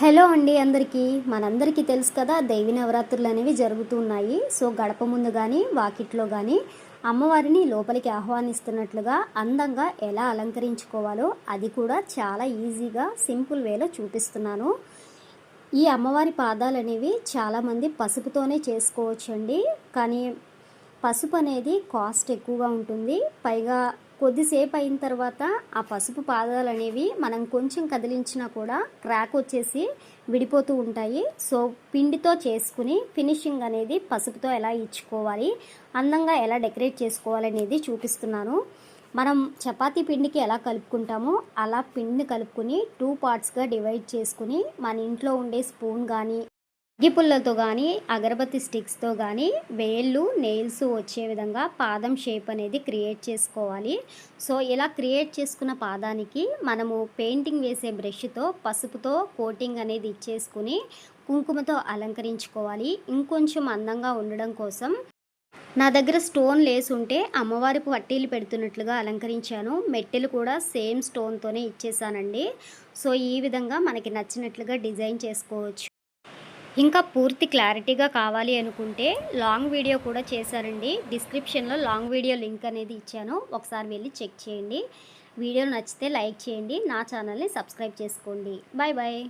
Hello అండి అందరికీ మనందరికీ తెలుసు కదా దేవి నవరాత్రులు అనేవి జరుగుతున్నాయి. సో గడప ముందు కానీ వాకిట్లో కానీ అమ్మవారిని లోపలికి ఆహ్వానిస్తున్నట్లుగా అందంగా ఎలా అలంకరించుకోవాలో అది కూడా చాలా ఈజీగా సింపుల్ వేలో చూపిస్తున్నాను. ఈ అమ్మవారి పాదాలు అనేవి చాలామంది పసుపుతోనే చేసుకోవచ్చండి. కానీ పసుపు అనేది కాస్ట్ ఎక్కువగా ఉంటుంది. పైగా కొద్దిసేపు అయిన తర్వాత ఆ పసుపు పాదాలు అనేవి మనం కొంచెం కదిలించినా కూడా క్రాక్ వచ్చేసి విడిపోతూ ఉంటాయి. సో పిండితో చేసుకుని ఫినిషింగ్ అనేది పసుపుతో ఎలా ఇచ్చుకోవాలి, అందంగా ఎలా డెకరేట్ చేసుకోవాలనేది చూపిస్తున్నాను. మనం చపాతీ పిండికి ఎలా కలుపుకుంటామో అలా పిండిని కలుపుకుని 2 పార్ట్స్గా డివైడ్ చేసుకుని మన ఇంట్లో ఉండే స్పూన్ కానీ అగ్గిపుల్లతో కానీ అగరబత్తి స్టిక్స్తో కానీ వేళ్ళు నెయిల్స్ వచ్చే విధంగా పాదం షేప్ అనేది క్రియేట్ చేసుకోవాలి. సో ఇలా క్రియేట్ చేసుకున్న పాదానికి మనము పెయింటింగ్ వేసే బ్రష్తో పసుపుతో కోటింగ్ అనేది ఇచ్చేసుకుని కుంకుమతో అలంకరించుకోవాలి. ఇంకొంచెం అందంగా ఉండడం కోసం నా దగ్గర స్టోన్ లేస్ ఉంటే అమ్మవారి పట్టీలు పెడుతున్నట్లుగా అలంకరించాను. మెట్టెలు కూడా సేమ్ స్టోన్తోనే ఇచ్చేసానండి. సో ఈ విధంగా మనకి నచ్చినట్లుగా డిజైన్ చేసుకోవచ్చు. ఇంకా పూర్తి క్లారిటీగా కావాలి అనుకుంటే లాంగ్ వీడియో కూడా చేశానండి. డిస్క్రిప్షన్లో లాంగ్ వీడియో లింక్ అనేది ఇచ్చాను, ఒకసారి వెళ్ళి చెక్ చేయండి. వీడియో నచ్చితే లైక్ చేయండి, నా ఛానల్ని సబ్స్క్రైబ్ చేసుకోండి. Bye bye.